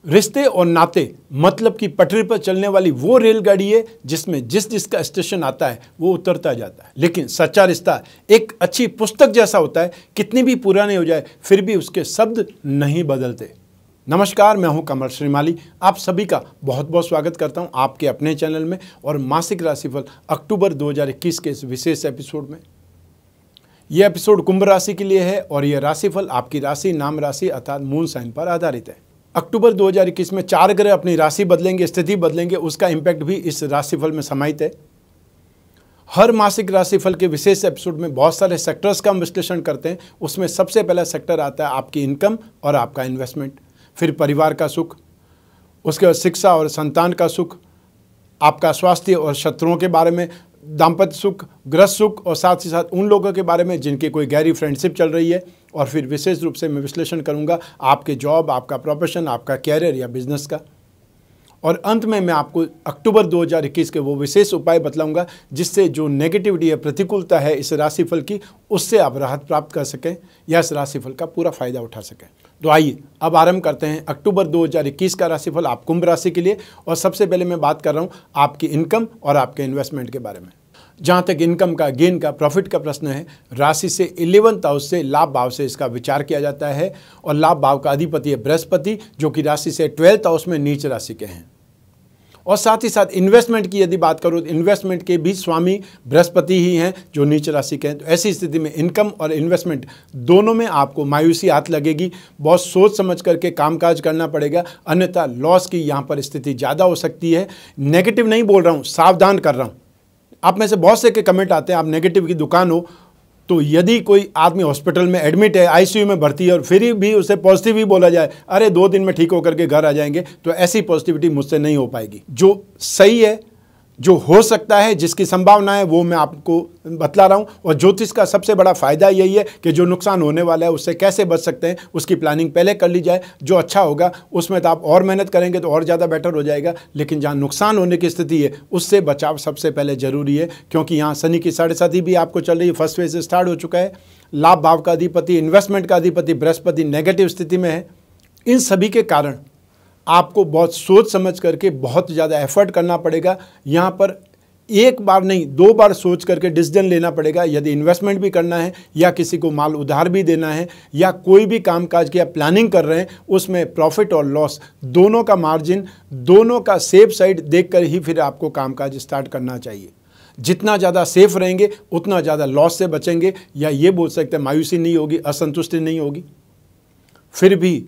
रिश्ते और नाते मतलब कि पटरी पर चलने वाली वो रेलगाड़ी है जिसमें जिसका स्टेशन आता है वो उतरता जाता है। लेकिन सच्चा रिश्ता एक अच्छी पुस्तक जैसा होता है, कितनी भी पुरानी हो जाए फिर भी उसके शब्द नहीं बदलते। नमस्कार, मैं हूं कमल श्रीमाली। आप सभी का बहुत बहुत स्वागत करता हूं आपके अपने चैनल में और मासिक राशिफल अक्टूबर 2021 के इस विशेष एपिसोड में। यह एपिसोड कुंभ राशि के लिए है और यह राशिफल आपकी राशि, नाम राशि अर्थात मून साइन पर आधारित है। अक्टूबर 2021 में 4 ग्रह अपनी राशि बदलेंगे, स्थिति बदलेंगे, उसका इम्पैक्ट भी इस राशिफल में समाहित है। हर मासिक राशिफल के विशेष एपिसोड में बहुत सारे सेक्टर्स का हम विश्लेषण करते हैं। उसमें सबसे पहला सेक्टर आता है आपकी इनकम और आपका इन्वेस्टमेंट, फिर परिवार का सुख, उसके बाद शिक्षा और संतान का सुख, आपका स्वास्थ्य और शत्रुओं के बारे में, दाम्पत्य सुख, गृहस्थ सुख और साथ ही साथ उन लोगों के बारे में जिनकी कोई गहरी फ्रेंडशिप चल रही है। और फिर विशेष रूप से मैं विश्लेषण करूंगा आपके जॉब, आपका प्रोफेशन, आपका कैरियर या बिजनेस का। और अंत में मैं आपको अक्टूबर 2021 के वो विशेष उपाय बतलाऊंगा जिससे जो नेगेटिविटी है, प्रतिकूलता है इस राशिफल की, उससे आप राहत प्राप्त कर सकें या इस राशिफल का पूरा फायदा उठा सकें। तो आइए अब आरंभ करते हैं अक्टूबर 2021 का राशिफल आप कुंभ राशि के लिए। और सबसे पहले मैं बात कर रहा हूँ आपकी इनकम और आपके इन्वेस्टमेंट के बारे में। जहाँ तक इनकम का, गेन का, प्रॉफिट का प्रश्न है, राशि से 11th हाउस से लाभ भाव से इसका विचार किया जाता है। और लाभ भाव का अधिपति है बृहस्पति, जो कि राशि से 12th हाउस में नीच राशि के हैं। और साथ ही साथ इन्वेस्टमेंट की यदि बात करूँ तो इन्वेस्टमेंट के भी स्वामी बृहस्पति ही हैं जो नीच राशि के हैं। तो ऐसी स्थिति में इनकम और इन्वेस्टमेंट दोनों में आपको मायूसी हाथ लगेगी। बहुत सोच समझ करके कामकाज करना पड़ेगा, अन्यथा लॉस की यहाँ पर स्थिति ज़्यादा हो सकती है। नेगेटिव नहीं बोल रहा हूँ, सावधान कर रहा हूँ। आप में से बहुत से के कमेंट आते हैं आप नेगेटिव की दुकान हो, तो यदि कोई आदमी हॉस्पिटल में एडमिट है, आईसीयू में भर्ती है और फिर भी उसे पॉजिटिव ही बोला जाए, अरे 2 दिन में ठीक होकर के घर आ जाएंगे, तो ऐसी पॉजिटिविटी मुझसे नहीं हो पाएगी। जो सही है, जो हो सकता है, जिसकी संभावना है, वो मैं आपको बतला रहा हूँ। और ज्योतिष का सबसे बड़ा फायदा यही है कि जो नुकसान होने वाला है उससे कैसे बच सकते हैं, उसकी प्लानिंग पहले कर ली जाए। जो अच्छा होगा उसमें तो आप और मेहनत करेंगे तो और ज़्यादा बेटर हो जाएगा, लेकिन जहाँ नुकसान होने की स्थिति है उससे बचाव सबसे पहले जरूरी है। क्योंकि यहाँ शनि की 7.5 भी आपको चल रही है, फर्स्ट फेज स्टार्ट हो चुका है। लाभ भाव का अधिपति, इन्वेस्टमेंट का अधिपति बृहस्पति नेगेटिव स्थिति में है। इन सभी के कारण आपको बहुत सोच समझ करके बहुत ज़्यादा एफर्ट करना पड़ेगा। यहाँ पर एक बार नहीं 2 बार सोच करके डिसीजन लेना पड़ेगा। यदि इन्वेस्टमेंट भी करना है या किसी को माल उधार भी देना है या कोई भी कामकाज की आप प्लानिंग कर रहे हैं, उसमें प्रॉफिट और लॉस दोनों का मार्जिन, दोनों का सेफ साइड देखकर ही फिर आपको कामकाज स्टार्ट करना चाहिए। जितना ज़्यादा सेफ रहेंगे उतना ज़्यादा लॉस से बचेंगे, या ये बोल सकते हैं मायूसी नहीं होगी, असंतुष्टि नहीं होगी। फिर भी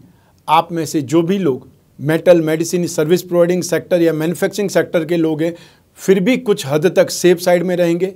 आप में से जो भी लोग metal, medicine, service providing sector या मैन्युफैक्चरिंग सेक्टर के लोग हैं, फिर भी कुछ हद तक सेफ साइड में रहेंगे।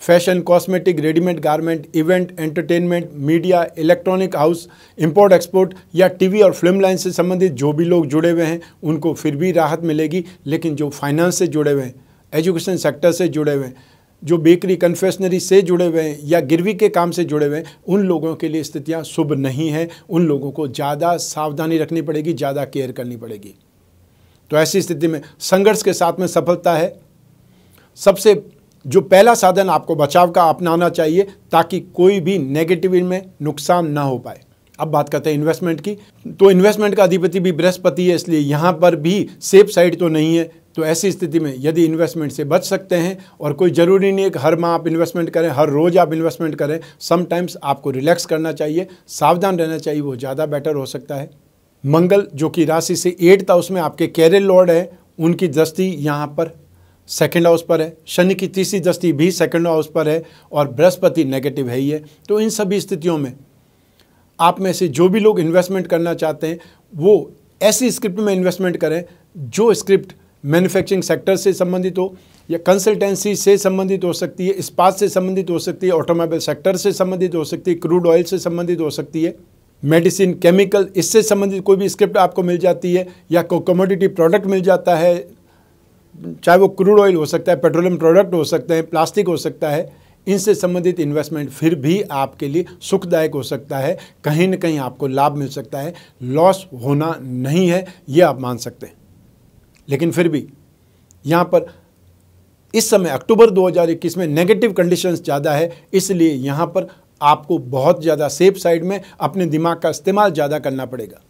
Fashion, cosmetic, readymade garment, event, entertainment, media, electronic house, import export या टीवी और फिल्म लाइन से संबंधित जो भी लोग जुड़े हुए हैं उनको फिर भी राहत मिलेगी। लेकिन जो फाइनेंस से जुड़े हुए हैं, एजुकेशन सेक्टर से जुड़े हुए हैं, जो बेकरी, कन्फेक्शनरी से जुड़े हुए हैं या गिरवी के काम से जुड़े हुए हैं, उन लोगों के लिए स्थितियां शुभ नहीं है। उन लोगों को ज़्यादा सावधानी रखनी पड़ेगी, ज़्यादा केयर करनी पड़ेगी। तो ऐसी स्थिति में संघर्ष के साथ में सफलता है। सबसे जो पहला साधन आपको बचाव का अपनाना चाहिए ताकि कोई भी नेगेटिव में नुकसान ना हो पाए। अब बात करते हैं इन्वेस्टमेंट की। तो इन्वेस्टमेंट का अधिपति भी बृहस्पति है, इसलिए यहाँ पर भी सेफ साइड तो नहीं है। तो ऐसी स्थिति में यदि इन्वेस्टमेंट से बच सकते हैं, और कोई ज़रूरी नहीं है कि हर माह आप इन्वेस्टमेंट करें, हर रोज़ आप इन्वेस्टमेंट करें, समटाइम्स आपको रिलैक्स करना चाहिए, सावधान रहना चाहिए, वो ज़्यादा बेटर हो सकता है। मंगल जो कि राशि से 8th हाउस में आपके कैरियर लॉर्ड है, उनकी दृष्टि यहाँ पर 2nd हाउस पर है। शनि की तीसरी दृष्टि भी 2nd हाउस पर है और बृहस्पति नेगेटिव है ही है। तो इन सभी स्थितियों में आप में से जो भी लोग इन्वेस्टमेंट करना चाहते हैं वो ऐसी स्क्रिप्ट में इन्वेस्टमेंट करें जो स्क्रिप्ट मैन्युफैक्चरिंग सेक्टर से संबंधित हो या कंसल्टेंसी से संबंधित हो सकती है, इस्पात से संबंधित हो सकती है, ऑटोमोबाइल सेक्टर से संबंधित हो सकती है, क्रूड ऑयल से संबंधित हो सकती है, मेडिसिन, केमिकल, इससे संबंधित कोई भी स्क्रिप्ट आपको मिल जाती है या कोई कमोडिटी प्रोडक्ट मिल जाता है, चाहे वो क्रूड ऑयल हो सकता है, पेट्रोलियम प्रोडक्ट हो सकते हैं, प्लास्टिक हो सकता है, इनसे संबंधित इन्वेस्टमेंट फिर भी आपके लिए सुखदायक हो सकता है। कहीं न कहीं आपको लाभ मिल सकता है, लॉस होना नहीं है, ये आप मान सकते हैं। लेकिन फिर भी यहाँ पर इस समय अक्टूबर 2021 में नेगेटिव कंडीशंस ज़्यादा है, इसलिए यहाँ पर आपको बहुत ज़्यादा सेफ साइड में अपने दिमाग का इस्तेमाल ज़्यादा करना पड़ेगा।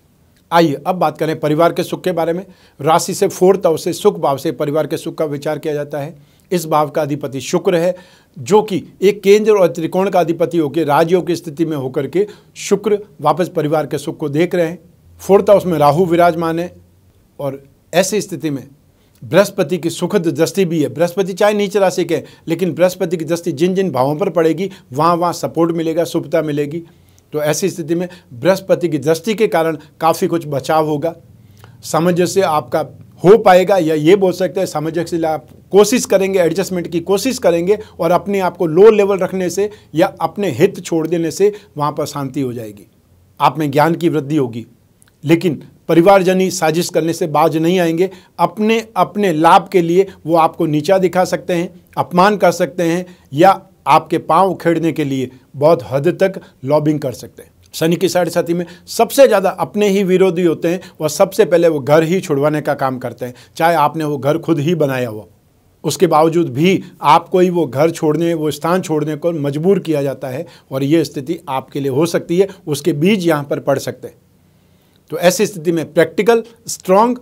आइए अब बात करें परिवार के सुख के बारे में। राशि से 4th हाउस से सुख भाव से परिवार के सुख का विचार किया जाता है। इस भाव का अधिपति शुक्र है, जो कि एक केंद्र और त्रिकोण का अधिपति होकर राजयोग की स्थिति में होकर के शुक्र वापस परिवार के सुख को देख रहे हैं। 4th हाउस में राहु विराजमान है और ऐसी स्थिति में बृहस्पति की सुखद दृष्टि भी है। बृहस्पति चाहे नीच राशि के, लेकिन बृहस्पति की दृष्टि जिन जिन भावों पर पड़ेगी वहाँ सपोर्ट मिलेगा, शुभता मिलेगी। तो ऐसी स्थिति में बृहस्पति की दृष्टि के कारण काफ़ी कुछ बचाव होगा। सामंजस्य आपका हो पाएगा, या ये बोल सकते हैं सामंजस्य आप कोशिश करेंगे, एडजस्टमेंट की कोशिश करेंगे और अपने आप को लो लेवल रखने से या अपने हित छोड़ देने से वहाँ पर शांति हो जाएगी। आप में ज्ञान की वृद्धि होगी, लेकिन परिवारजनी साजिश करने से बाज नहीं आएंगे। अपने अपने लाभ के लिए वो आपको नीचा दिखा सकते हैं, अपमान कर सकते हैं, या आपके पांव उखेड़ने के लिए बहुत हद तक लॉबिंग कर सकते हैं। शनि की 7.5 में सबसे ज़्यादा अपने ही विरोधी होते हैं और सबसे पहले वो घर ही छुड़वाने का काम करते हैं, चाहे आपने वो घर खुद ही बनाया हो। उसके बावजूद भी आपको ही वो घर छोड़ने, वो स्थान छोड़ने को मजबूर किया जाता है और ये स्थिति आपके लिए हो सकती है। उसके बीज यहाँ पर पड़ सकते हैं। तो ऐसी स्थिति में प्रैक्टिकल, स्ट्रांग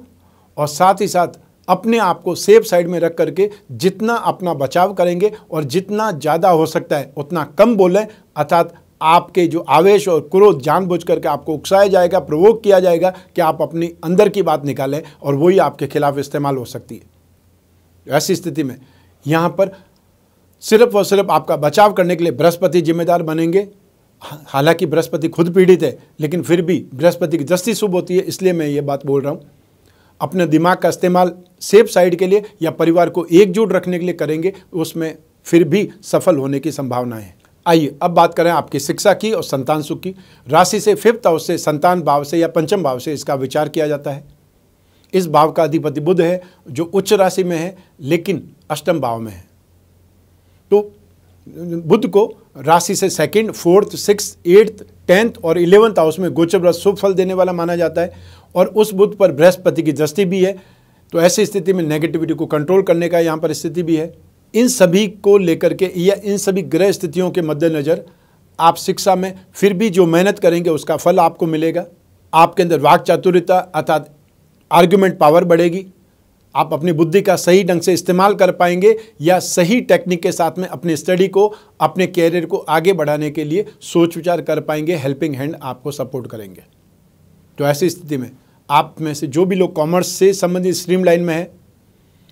और साथ ही साथ अपने आप को सेफ साइड में रख करके जितना अपना बचाव करेंगे और जितना ज़्यादा हो सकता है उतना कम बोलें, अर्थात आपके जो आवेश और क्रोध जानबूझ करके आपको उकसाया जाएगा, प्रोवोक किया जाएगा कि आप अपनी अंदर की बात निकालें और वही आपके खिलाफ इस्तेमाल हो सकती है। ऐसी स्थिति में यहाँ पर सिर्फ और सिर्फ आपका बचाव करने के लिए बृहस्पति जिम्मेदार बनेंगे। हालांकि बृहस्पति खुद पीड़ित है, लेकिन फिर भी बृहस्पति की दृष्टि शुभ होती है, इसलिए मैं ये बात बोल रहा हूँ। अपने दिमाग का इस्तेमाल सेफ साइड के लिए या परिवार को एकजुट रखने के लिए करेंगे, उसमें फिर भी सफल होने की संभावना है। आइए अब बात करें आपकी शिक्षा की और संतान सुख की। राशि से 5th हाउस से संतान भाव से या पंचम भाव से इसका विचार किया जाता है। इस भाव का अधिपति बुध है, जो उच्च राशि में है लेकिन अष्टम भाव में है। तो बुध को राशि से 2nd, 4th, 6th, 8th, 10th और 11th हाउस में गोचर व्रत शुभ फल देने वाला माना जाता है और उस बुध पर बृहस्पति की दृष्टि भी है। तो ऐसी स्थिति में नेगेटिविटी को कंट्रोल करने का यहाँ पर स्थिति भी है। इन सभी को लेकर के या इन सभी ग्रह स्थितियों के मद्देनज़र आप शिक्षा में फिर भी जो मेहनत करेंगे उसका फल आपको मिलेगा। आपके अंदर वाक चातुर्यता अर्थात आर्ग्यूमेंट पावर बढ़ेगी। आप अपनी बुद्धि का सही ढंग से इस्तेमाल कर पाएंगे या सही टेक्निक के साथ में अपनी स्टडी को, अपने कैरियर को आगे बढ़ाने के लिए सोच विचार कर पाएंगे। हेल्पिंग हैंड आपको सपोर्ट करेंगे। तो ऐसी स्थिति में आप में से जो भी लोग कॉमर्स से संबंधित स्ट्रीम लाइन में है,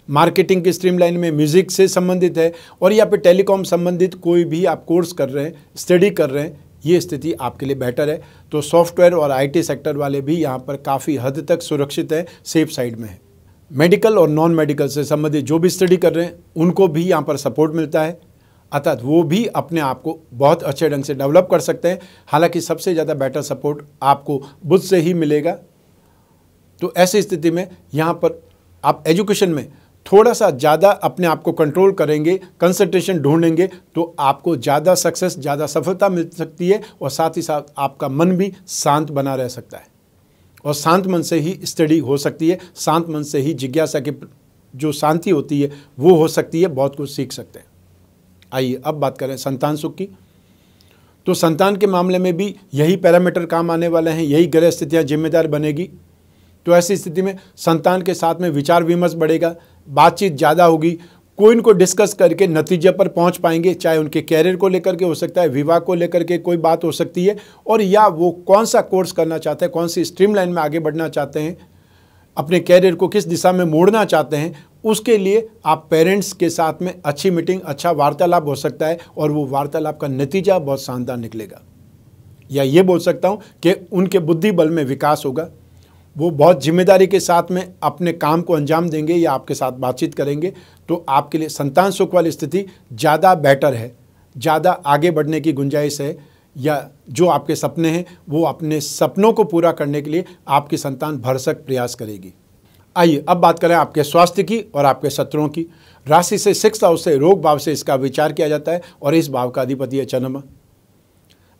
मार्केटिंग की स्ट्रीम लाइन में, म्यूजिक से संबंधित है और या फिर टेलीकॉम संबंधित कोई भी आप कोर्स कर रहे हैं, स्टडी कर रहे हैं, ये स्थिति आपके लिए बेटर है। तो सॉफ्टवेयर और आईटी सेक्टर वाले भी यहाँ पर काफ़ी हद तक सुरक्षित है, सेफ साइड में है। मेडिकल और नॉन मेडिकल से संबंधित जो भी स्टडी कर रहे हैं उनको भी यहाँ पर सपोर्ट मिलता है, अर्थात वो भी अपने आप को बहुत अच्छे ढंग से डेवलप कर सकते हैं। हालांकि सबसे ज़्यादा बेटर सपोर्ट आपको बुध से ही मिलेगा। तो ऐसी स्थिति में यहाँ पर आप एजुकेशन में थोड़ा सा ज़्यादा अपने आप को कंट्रोल करेंगे, कंसंट्रेशन ढूंढेंगे, तो आपको ज़्यादा सक्सेस, ज़्यादा सफलता मिल सकती है और साथ ही साथ आपका मन भी शांत बना रह सकता है और शांत मन से ही स्टडी हो सकती है। शांत मन से ही जिज्ञासा की जो शांति होती है वो हो सकती है, बहुत कुछ सीख सकते हैं। आइए अब बात करें संतान सुख की। तो संतान के मामले में भी यही पैरामीटर काम आने वाले हैं, यही ग्रह स्थितियाँ जिम्मेदार बनेगी। तो ऐसी स्थिति में संतान के साथ में विचार विमर्श बढ़ेगा, बातचीत ज़्यादा होगी, कोई इनको डिस्कस करके नतीजे पर पहुंच पाएंगे, चाहे उनके कैरियर को लेकर के हो सकता है, विवाह को लेकर के कोई बात हो सकती है, और या वो कौन सा कोर्स करना चाहते हैं, कौन सी स्ट्रीम लाइन में आगे बढ़ना चाहते हैं, अपने कैरियर को किस दिशा में मोड़ना चाहते हैं, उसके लिए आप पेरेंट्स के साथ में अच्छी मीटिंग, अच्छा वार्तालाप हो सकता है और वो वार्तालाप का नतीजा बहुत शानदार निकलेगा। या ये बोल सकता हूँ कि उनके बुद्धि बल में विकास होगा, वो बहुत जिम्मेदारी के साथ में अपने काम को अंजाम देंगे या आपके साथ बातचीत करेंगे। तो आपके लिए संतान सुख वाली स्थिति ज़्यादा बेटर है, ज़्यादा आगे बढ़ने की गुंजाइश है, या जो आपके सपने हैं वो अपने सपनों को पूरा करने के लिए आपकी संतान भरसक प्रयास करेगी। आइए अब बात करें आपके स्वास्थ्य की और आपके शत्रुओं की। राशि से 6th हाउस से रोग भाव से इसका विचार किया जाता है और इस भाव का अधिपति है चंद्रमा।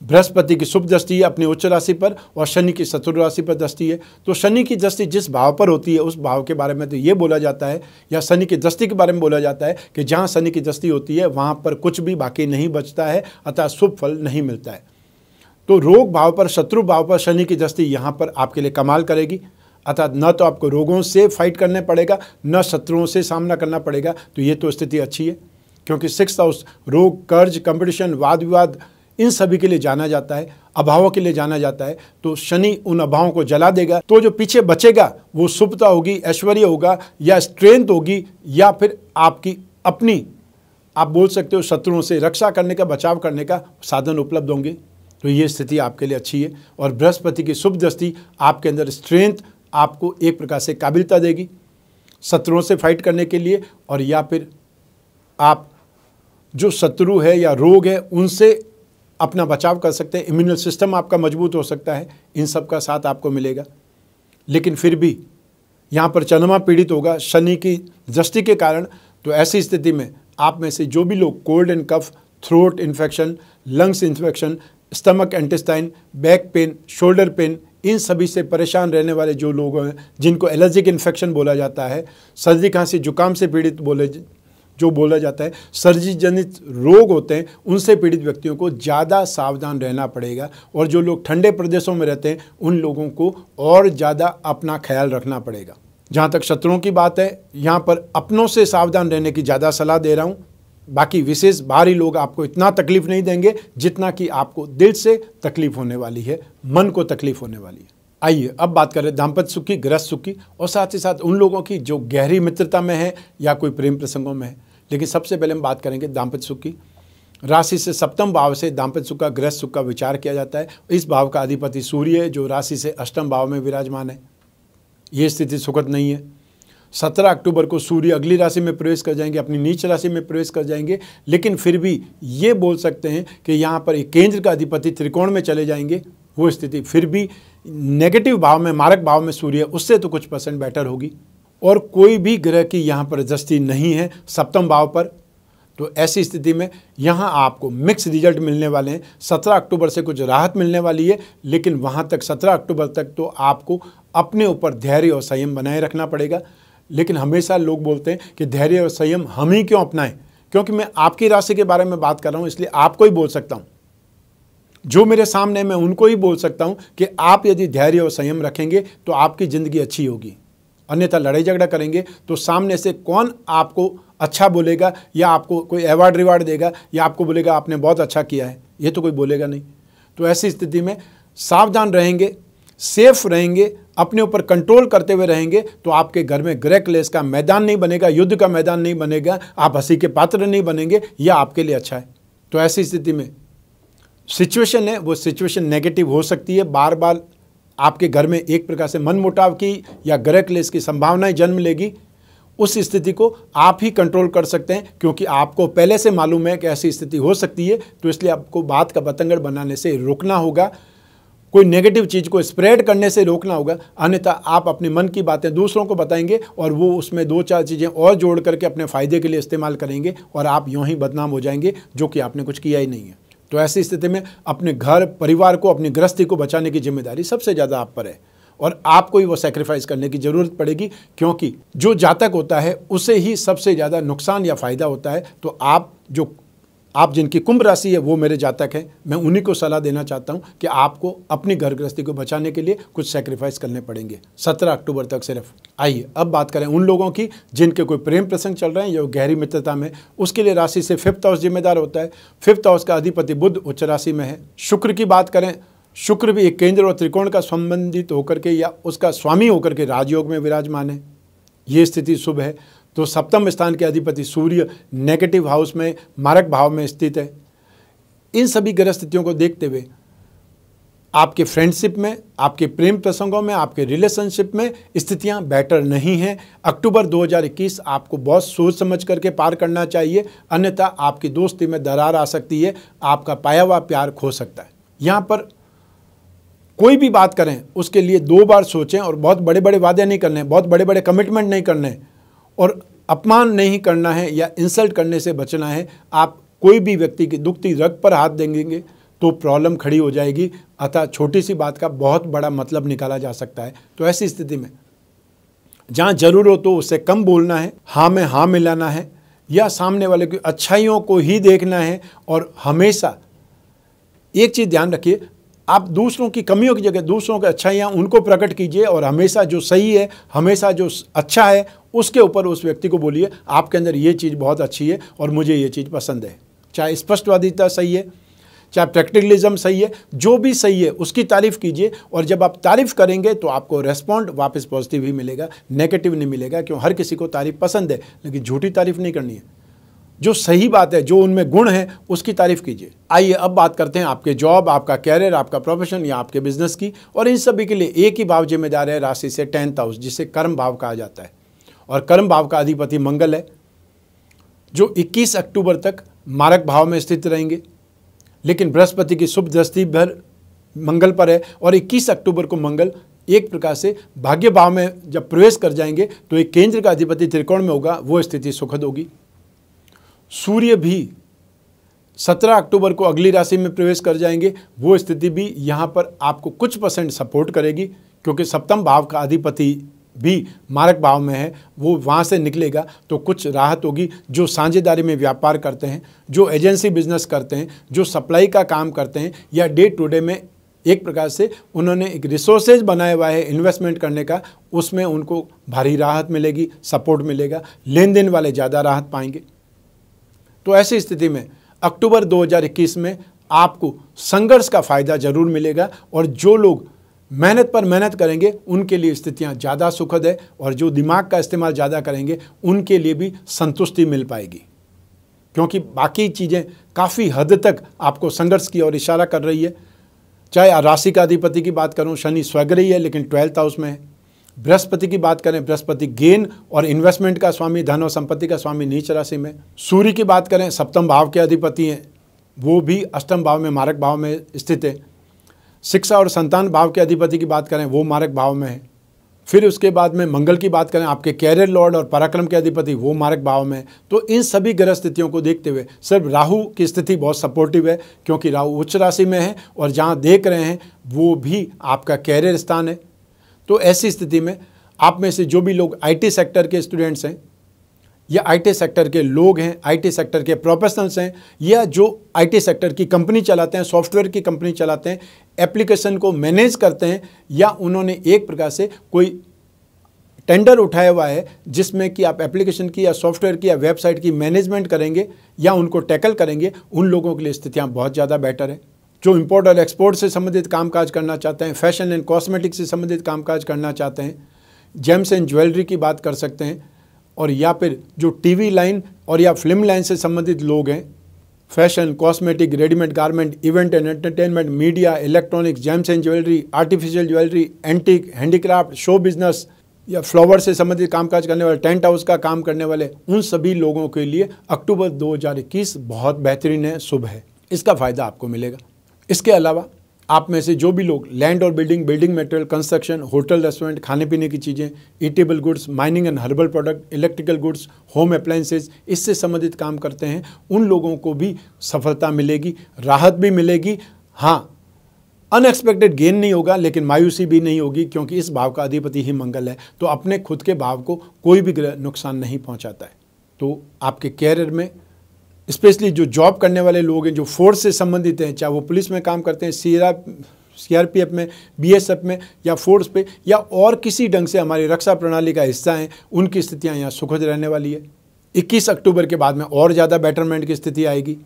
बृहस्पति की शुभ दृष्टि है अपनी उच्च राशि पर और शनि की चतुर राशि पर दृष्टि है। तो शनि की दृष्टि जिस भाव पर होती है उस भाव के बारे में तो ये बोला जाता है, या शनि की दृष्टि के बारे में बोला जाता है कि जहाँ शनि की दृष्टि होती है वहाँ पर कुछ भी बाकी नहीं बचता है, अतः शुभ फल नहीं मिलता है। तो रोग भाव पर, शत्रु भाव पर शनि की दृष्टि यहाँ पर आपके लिए कमाल करेगी। अर्थात न तो आपको रोगों से फाइट करने पड़ेगा, न शत्रुओं से सामना करना पड़ेगा। तो ये तो स्थिति अच्छी है, क्योंकि 6th हाउस रोग, कर्ज, कंपटीशन, वाद विवाद, इन सभी के लिए जाना जाता है, अभावों के लिए जाना जाता है। तो शनि उन अभावों को जला देगा। तो जो पीछे बचेगा वो शुभता होगी, ऐश्वर्य होगा, या स्ट्रेंथ होगी, या फिर आपकी अपनी, आप बोल सकते हो, शत्रुओं से रक्षा करने का, बचाव करने का साधन उपलब्ध होंगे। तो ये स्थिति आपके लिए अच्छी है। और बृहस्पति की शुभ दृष्टि आपके अंदर स्ट्रेंथ, आपको एक प्रकार से काबिलियता देगी शत्रुओं से फाइट करने के लिए, और या फिर आप जो शत्रु है या रोग है उनसे अपना बचाव कर सकते हैं। इम्यूनल सिस्टम आपका मजबूत हो सकता है। इन सब का साथ आपको मिलेगा। लेकिन फिर भी यहाँ पर चंद्रमा पीड़ित होगा शनि की दृष्टि के कारण। तो ऐसी स्थिति में आप में से जो भी लोग cold and cough, throat infection, lungs infection, stomach intestine, back pain, shoulder pain, इन सभी से परेशान रहने वाले जो लोग हैं, जिनको एलर्जिक इन्फेक्शन बोला जाता है, सर्दी खांसी जुकाम से पीड़ित बोला जाता है, सर्दी जनित रोग होते हैं, उनसे पीड़ित व्यक्तियों को ज़्यादा सावधान रहना पड़ेगा। और जो लोग ठंडे प्रदेशों में रहते हैं उन लोगों को और ज़्यादा अपना ख्याल रखना पड़ेगा। जहाँ तक शत्रुओं की बात है, यहाँ पर अपनों से सावधान रहने की ज़्यादा सलाह दे रहा हूँ। बाकी विशेष बाहरी लोग आपको इतना तकलीफ नहीं देंगे जितना कि आपको दिल से तकलीफ होने वाली है, मन को तकलीफ होने वाली है। आइए अब बात करें दाम्पत्य सुख की, गृहस्थ सुख की, और साथ ही साथ उन लोगों की जो गहरी मित्रता में है या कोई प्रेम प्रसंगों में है। लेकिन सबसे पहले हम बात करेंगे दाम्पत्य सुख की। राशि से सप्तम भाव से दाम्पत्य सुख का, गृहस्थ सुख का विचार किया जाता है। इस भाव का अधिपति सूर्य है, जो राशि से अष्टम भाव में विराजमान है। ये स्थिति सुखद नहीं है। 17 अक्टूबर को सूर्य अगली राशि में प्रवेश कर जाएंगे, अपनी नीच राशि में प्रवेश कर जाएंगे। लेकिन फिर भी ये बोल सकते हैं कि यहाँ पर एक केंद्र का अधिपति त्रिकोण में चले जाएंगे। वो स्थिति फिर भी नेगेटिव भाव में, मारक भाव में सूर्य, उससे तो कुछ % बेटर होगी। और कोई भी ग्रह की यहाँ पर दृष्टि नहीं है सप्तम भाव पर। तो ऐसी स्थिति में यहाँ आपको मिक्स रिजल्ट मिलने वाले हैं। 17 अक्टूबर से कुछ राहत मिलने वाली है, लेकिन वहाँ तक 17 अक्टूबर तक तो आपको अपने ऊपर धैर्य और संयम बनाए रखना पड़ेगा। लेकिन हमेशा लोग बोलते हैं कि धैर्य और संयम हम ही क्यों अपनाएं, क्योंकि मैं आपकी राशि के बारे में बात कर रहा हूँ, इसलिए आपको ही बोल सकता हूँ। जो मेरे सामने, मैं उनको ही बोल सकता हूँ कि आप यदि धैर्य और संयम रखेंगे तो आपकी ज़िंदगी अच्छी होगी। अन्यथा लड़ाई झगड़ा करेंगे तो सामने से कौन आपको अच्छा बोलेगा, या आपको कोई अवार्ड रिवार्ड देगा, या आपको बोलेगा आपने बहुत अच्छा किया है, ये तो कोई बोलेगा नहीं। तो ऐसी स्थिति में सावधान रहेंगे, सेफ रहेंगे, अपने ऊपर कंट्रोल करते हुए रहेंगे, तो आपके घर में गृह क्लेश का मैदान नहीं बनेगा, युद्ध का मैदान नहीं बनेगा, आप हंसी के पात्र नहीं बनेंगे। यह आपके लिए अच्छा है। तो ऐसी स्थिति में सिचुएशन है, वो सिचुएशन नेगेटिव हो सकती है। बार बार आपके घर में एक प्रकार से मनमुटाव की या गृह क्लेश की संभावनाएं जन्म लेगी। उस स्थिति को आप ही कंट्रोल कर सकते हैं, क्योंकि आपको पहले से मालूम है कि ऐसी स्थिति हो सकती है। तो इसलिए आपको बात का बतंगड़ बनाने से रोकना होगा, कोई नेगेटिव चीज़ को स्प्रेड करने से रोकना होगा। अन्यथा आप अपने मन की बातें दूसरों को बताएंगे और वो उसमें 2-4 चीज़ें और जोड़ करके अपने फ़ायदे के लिए इस्तेमाल करेंगे, और आप यूँ ही बदनाम हो जाएंगे, जो कि आपने कुछ किया ही नहीं है। तो ऐसी स्थिति में अपने घर परिवार को, अपनी गृहस्थी को बचाने की जिम्मेदारी सबसे ज़्यादा आप पर है, और आपको ही वो सैक्रिफाइस करने की ज़रूरत पड़ेगी, क्योंकि जो जातक होता है उसे ही सबसे ज़्यादा नुकसान या फ़ायदा होता है। तो आप जिनकी कुंभ राशि है वो मेरे जातक हैं, मैं उन्हीं को सलाह देना चाहता हूं कि आपको अपनी घर गृहस्थी को बचाने के लिए कुछ सैक्रिफाइस करने पड़ेंगे 17 अक्टूबर तक सिर्फ। आइए अब बात करें उन लोगों की जिनके कोई प्रेम प्रसंग चल रहे हैं या गहरी मित्रता में। उसके लिए राशि से 5th हाउस जिम्मेदार होता है। 5th हाउस का अधिपति बुध उच्च राशि में है। शुक्र की बात करें, शुक्र भी एक केंद्र और त्रिकोण का संबंधित होकर के या उसका स्वामी होकर के राजयोग में विराजमान है। ये स्थिति शुभ है। तो सप्तम स्थान के अधिपति सूर्य नेगेटिव हाउस में, मारक भाव में स्थित है। इन सभी ग्रह स्थितियों को देखते हुए आपके फ्रेंडशिप में, आपके प्रेम प्रसंगों में, आपके रिलेशनशिप में स्थितियां बेटर नहीं हैं। अक्टूबर 2021 आपको बहुत सोच समझ करके पार करना चाहिए, अन्यथा आपकी दोस्ती में दरार आ सकती है, आपका पाया हुआ प्यार खो सकता है। यहाँ पर कोई भी बात करें उसके लिए 2 बार सोचें, और बहुत बड़े बड़े वादे नहीं करने, बहुत बड़े बड़े कमिटमेंट नहीं करने, और अपमान नहीं करना है या इंसल्ट करने से बचना है। आप कोई भी व्यक्ति की दुखती रग पर हाथ देंगे तो प्रॉब्लम खड़ी हो जाएगी। अतः छोटी सी बात का बहुत बड़ा मतलब निकाला जा सकता है। तो ऐसी स्थिति में जहाँ जरूर हो तो उससे कम बोलना है, हाँ में हाँ मिलाना है, या सामने वाले की अच्छाइयों को ही देखना है। और हमेशा एक चीज़ ध्यान रखिए, आप दूसरों की कमियों की जगह दूसरों की अच्छाइयाँ उनको प्रकट कीजिए और हमेशा जो सही है, हमेशा जो अच्छा है उसके ऊपर उस व्यक्ति को बोलिए आपके अंदर ये चीज़ बहुत अच्छी है और मुझे ये चीज़ पसंद है। चाहे स्पष्टवादिता सही है, चाहे प्रैक्टिकलिज्म सही है, जो भी सही है उसकी तारीफ़ कीजिए। और जब आप तारीफ़ करेंगे तो आपको रेस्पॉन्ड वापस पॉजिटिव ही मिलेगा, नेगेटिव नहीं मिलेगा। क्यों? हर किसी को तारीफ़ पसंद है, लेकिन झूठी तारीफ़ नहीं करनी है। जो सही बात है, जो उनमें गुण है, उसकी तारीफ़ कीजिए। आइए अब बात करते हैं आपके जॉब, आपका कैरियर, आपका प्रोफेशन या आपके बिजनेस की। और इन सभी के लिए एक ही भाव जिम्मेदार है राशि से 10th हाउस, जिसे कर्म भाव कहा जाता है। और कर्म भाव का अधिपति मंगल है, जो 21 अक्टूबर तक मारक भाव में स्थित रहेंगे। लेकिन बृहस्पति की शुभ दृष्टि भर मंगल पर है और 21 अक्टूबर को मंगल एक प्रकार से भाग्य भाव में जब प्रवेश कर जाएंगे तो एक केंद्र का अधिपति त्रिकोण में होगा, वो स्थिति सुखद होगी। सूर्य भी 17 अक्टूबर को अगली राशि में प्रवेश कर जाएंगे, वो स्थिति भी यहाँ पर आपको कुछ % सपोर्ट करेगी, क्योंकि सप्तम भाव का अधिपति भी मारक भाव में है, वो वहाँ से निकलेगा तो कुछ राहत होगी। जो साझेदारी में व्यापार करते हैं, जो एजेंसी बिजनेस करते हैं, जो सप्लाई का काम करते हैं, या डे टू डे में एक प्रकार से उन्होंने एक रिसोर्सेज बनाया हुआ है इन्वेस्टमेंट करने का, उसमें उनको भारी राहत मिलेगी, सपोर्ट मिलेगा। लेन देन वाले ज़्यादा राहत पाएंगे। तो ऐसी स्थिति में अक्टूबर 2021 में आपको संघर्ष का फ़ायदा जरूर मिलेगा और जो लोग मेहनत पर मेहनत करेंगे उनके लिए स्थितियां ज़्यादा सुखद है और जो दिमाग का इस्तेमाल ज़्यादा करेंगे उनके लिए भी संतुष्टि मिल पाएगी, क्योंकि बाकी चीज़ें काफ़ी हद तक आपको संघर्ष की ओर इशारा कर रही है। चाहे राशि का अधिपति की बात करूं, शनि स्वग्रही है लेकिन 12th हाउस में है। बृहस्पति की बात करें, बृहस्पति गेन और इन्वेस्टमेंट का स्वामी, धन और संपत्ति का स्वामी नीच राशि में। सूर्य की बात करें, सप्तम भाव के अधिपति हैं, वो भी अष्टम भाव में मारक भाव में स्थित है। शिक्षा और संतान भाव के अधिपति की बात करें, वो मारक भाव में है। फिर उसके बाद में मंगल की बात करें, आपके कैरियर लॉर्ड और पराक्रम के अधिपति, वो मारक भाव में है। तो इन सभी ग्रह स्थितियों को देखते हुए सिर्फ राहु की स्थिति बहुत सपोर्टिव है, क्योंकि राहु उच्च राशि में है और जहाँ देख रहे हैं वो भी आपका कैरियर स्थान है। तो ऐसी स्थिति में आप में से जो भी लोग IT सेक्टर के स्टूडेंट्स हैं या IT सेक्टर के लोग हैं, IT सेक्टर के प्रोफेशनल्स हैं, या जो IT सेक्टर की कंपनी चलाते हैं, सॉफ्टवेयर की कंपनी चलाते हैं, एप्लीकेशन को मैनेज करते हैं, या उन्होंने एक प्रकार से कोई टेंडर उठाया हुआ है जिसमें कि आप एप्लीकेशन की या सॉफ्टवेयर की या वेबसाइट की मैनेजमेंट करेंगे या उनको टैकल करेंगे, उन लोगों के लिए स्थितियाँ बहुत ज़्यादा बेटर है। जो इंपोर्ट और एक्सपोर्ट से संबंधित कामकाज करना चाहते हैं, फैशन एंड कॉस्मेटिक्स से संबंधित कामकाज करना चाहते हैं, जेम्स एंड ज्वेलरी की बात कर सकते हैं, और या फिर जो टीवी लाइन और या फिल्म लाइन से संबंधित लोग हैं, fashion, cosmetic, readymade garment, event and entertainment, media, electronics, James and jewellery, artificial jewellery, antique, handicraft, show business या फ्लावर से संबंधित कामकाज करने वाले, टेंट हाउस का काम करने वाले, उन सभी लोगों के लिए अक्टूबर 2021 बहुत बेहतरीन है, शुभ है। इसका फ़ायदा आपको मिलेगा। इसके अलावा आप में से जो भी लोग लैंड और building material, construction, hotel, restaurant, खाने पीने की चीज़ें, eatable goods, mining and herbal product, electrical goods, home appliances, इससे संबंधित काम करते हैं, उन लोगों को भी सफलता मिलेगी, राहत भी मिलेगी। हाँ, अनएक्सपेक्टेड गेन नहीं होगा, लेकिन मायूसी भी नहीं होगी, क्योंकि इस भाव का अधिपति ही मंगल है। तो अपने खुद के भाव को कोई भी ग्रह नुकसान नहीं पहुँचाता है। तो आपके कैरियर में स्पेशली जो जॉब करने वाले लोग हैं, जो फोर्स से संबंधित हैं, चाहे वो पुलिस में काम करते हैं, CRPF में, BSF में, या फोर्स पे, या और किसी ढंग से हमारी रक्षा प्रणाली का हिस्सा हैं, उनकी स्थितियां यहाँ सुखद रहने वाली है। 21 अक्टूबर के बाद में और ज़्यादा बेटरमेंट की स्थिति आएगी।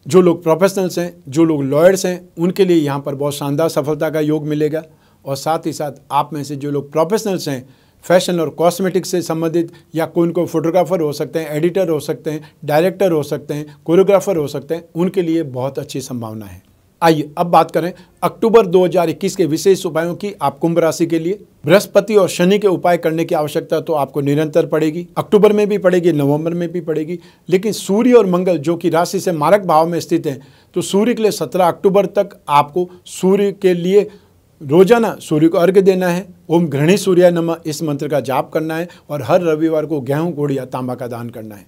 जो लोग प्रोफेशनल्स हैं, जो लोग लॉयर्स हैं, उनके लिए यहाँ पर बहुत शानदार सफलता का योग मिलेगा। और साथ ही साथ आप में से जो लोग प्रोफेशनल्स हैं, फैशन और कॉस्मेटिक्स से संबंधित, या कोई फोटोग्राफर हो सकते हैं, एडिटर हो सकते हैं, डायरेक्टर हो सकते हैं, कोरियोग्राफर हो सकते हैं, उनके लिए बहुत अच्छी संभावना है। आइए अब बात करें अक्टूबर 2021 के विशेष उपायों की। आप कुंभ राशि के लिए बृहस्पति और शनि के उपाय करने की आवश्यकता तो आपको निरंतर पड़ेगी। अक्टूबर में भी पड़ेगी, नवंबर में भी पड़ेगी, लेकिन सूर्य और मंगल जो कि राशि से मारक भाव में स्थित हैं, तो सूर्य के लिए 17 अक्टूबर तक आपको सूर्य के लिए रोजाना सूर्य को अर्घ्य देना है। ओम घृणी सूर्याय नमः इस मंत्र का जाप करना है और हर रविवार को गेहूं, गुड़ या तांबा का दान करना है।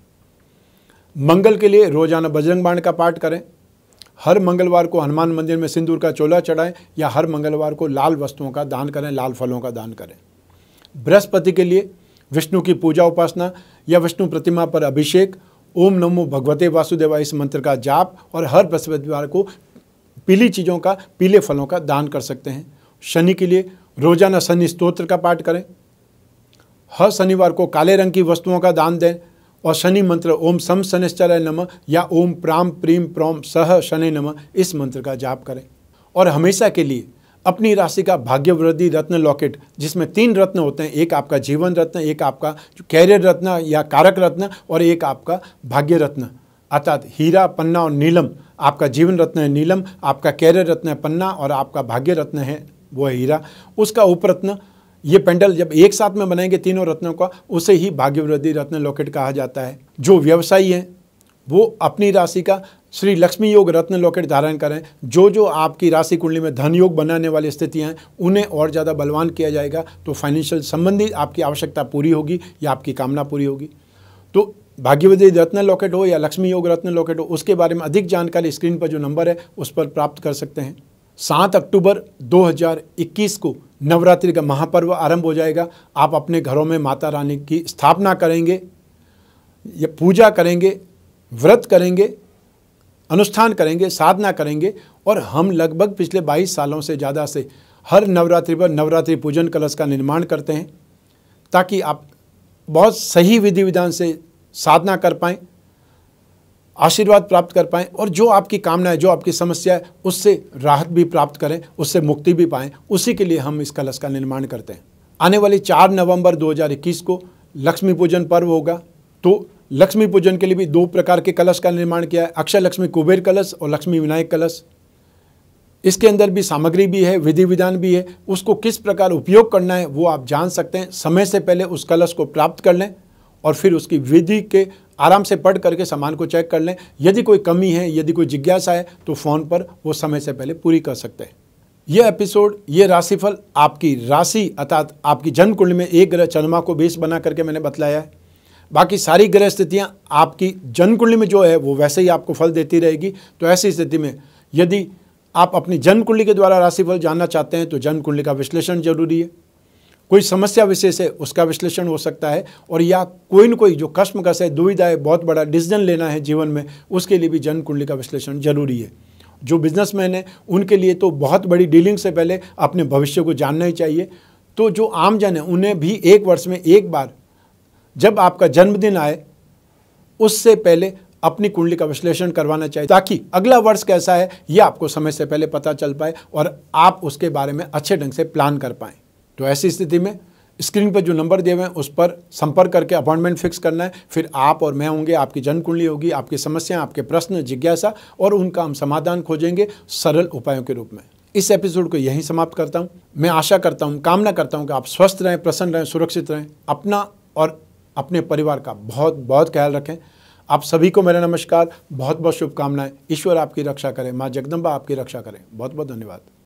मंगल के लिए रोजाना बजरंग बाण का पाठ करें। हर मंगलवार को हनुमान मंदिर में सिंदूर का चोला चढ़ाएं, या हर मंगलवार को लाल वस्तुओं का दान करें, लाल फलों का दान करें। बृहस्पति के लिए विष्णु की पूजा उपासना या विष्णु प्रतिमा पर अभिषेक, ओम नमो भगवते वासुदेवाय इस मंत्र का जाप, और हर बृहस्पतिवार को पीली चीज़ों का, पीले फलों का दान कर सकते हैं। शनि के लिए रोजाना शनि स्तोत्र का पाठ करें। हर शनिवार को काले रंग की वस्तुओं का दान दें और शनि मंत्र ओम सम शनिश्चराय नमः या ओम प्राम प्रीम प्रोम सह शनि नमः इस मंत्र का जाप करें। और हमेशा के लिए अपनी राशि का भाग्यवृद्धि रत्न लॉकेट, जिसमें 3 रत्न होते हैं, एक आपका जीवन रत्न, एक आपका कैरियर रत्न या कारक रत्न और एक आपका भाग्य रत्न, अर्थात हीरा, पन्ना और नीलम। आपका जीवन रत्न है नीलम, आपका कैरियर रत्न है पन्ना और आपका भाग्य रत्न है वो है हीरा। उसका उपरत्न, ये पेंडल जब एक साथ में बनाएंगे तीनों रत्नों का, उसे ही भाग्यवृद्धि रत्न लॉकेट कहा जाता है। जो व्यवसायी हैं वो अपनी राशि का श्री लक्ष्मी योग रत्न लॉकेट धारण करें। जो आपकी राशि कुंडली में धन योग बनाने वाली स्थितियां हैं उन्हें और ज़्यादा बलवान किया जाएगा, तो फाइनेंशियल संबंधी आपकी आवश्यकता पूरी होगी या आपकी कामना पूरी होगी। तो भाग्यवृद्धि रत्न लॉकेट हो या लक्ष्मी योग रत्न लॉकेट हो, उसके बारे में अधिक जानकारी स्क्रीन पर जो नंबर है उस पर प्राप्त कर सकते हैं। 7 अक्टूबर 2021 को नवरात्रि का महापर्व आरंभ हो जाएगा। आप अपने घरों में माता रानी की स्थापना करेंगे या पूजा करेंगे, व्रत करेंगे, अनुष्ठान करेंगे, साधना करेंगे। और हम लगभग पिछले 22 सालों से ज़्यादा से हर नवरात्रि पर नवरात्रि पूजन कलश का निर्माण करते हैं, ताकि आप बहुत सही विधि विधान से साधना कर पाएँ, आशीर्वाद प्राप्त कर पाएँ और जो आपकी कामना है, जो आपकी समस्या है, उससे राहत भी प्राप्त करें, उससे मुक्ति भी पाएँ। उसी के लिए हम इस कलश का निर्माण करते हैं। आने वाली 4 नवंबर 2021 को लक्ष्मी पूजन पर्व होगा। तो लक्ष्मी पूजन के लिए भी 2 प्रकार के कलश का निर्माण किया है, अक्षय लक्ष्मी कुबेर कलश और लक्ष्मी विनायक कलश। इसके अंदर भी सामग्री भी है, विधि विधान भी है। उसको किस प्रकार उपयोग करना है वो आप जान सकते हैं। समय से पहले उस कलश को प्राप्त कर लें और फिर उसकी विधि के आराम से पढ़ करके सामान को चेक कर लें। यदि कोई कमी है, यदि कोई जिज्ञासा है तो फ़ोन पर वो समय से पहले पूरी कर सकते हैं। यह एपिसोड, ये राशिफल आपकी राशि अर्थात आपकी जन्म कुंडली में एक ग्रह चंद्रमा को बेस बना करके मैंने बतलाया है। बाकी सारी ग्रह स्थितियाँ आपकी जन्म कुंडली में जो है वो वैसे ही आपको फल देती रहेगी। तो ऐसी स्थिति में यदि आप अपनी जन्म कुंडली के द्वारा राशिफल जानना चाहते हैं तो जन्म कुंडली का विश्लेषण जरूरी है। कोई समस्या विशेष है उसका विश्लेषण हो सकता है, और या कोई न कोई जो कश्मकश है, दुविधा है, बहुत बड़ा डिसीजन लेना है जीवन में, उसके लिए भी जन्म कुंडली का विश्लेषण जरूरी है। जो बिजनेसमैन है उनके लिए तो बहुत बड़ी डीलिंग से पहले अपने भविष्य को जानना ही चाहिए। तो जो आम जन है उन्हें भी 1 वर्ष में एक बार जब आपका जन्मदिन आए उससे पहले अपनी कुंडली का विश्लेषण करवाना चाहिए, ताकि अगला वर्ष कैसा है ये आपको समय से पहले पता चल पाए और आप उसके बारे में अच्छे ढंग से प्लान कर पाएँ। तो ऐसी स्थिति में स्क्रीन पर जो नंबर दिए हुए हैं उस पर संपर्क करके अपॉइंटमेंट फिक्स करना है। फिर आप और मैं होंगे, आपकी जन्म कुंडली होगी, आपकी समस्याएं, आपके प्रश्न, जिज्ञासा और उनका हम समाधान खोजेंगे सरल उपायों के रूप में। इस एपिसोड को यहीं समाप्त करता हूं। मैं आशा करता हूं, कामना करता हूं कि आप स्वस्थ रहें, प्रसन्न रहें, सुरक्षित रहें, अपना और अपने परिवार का बहुत बहुत ख्याल रखें। आप सभी को मेरा नमस्कार, बहुत बहुत शुभकामनाएं। ईश्वर आपकी रक्षा करें, माँ जगदम्बा आपकी रक्षा करें। बहुत बहुत धन्यवाद।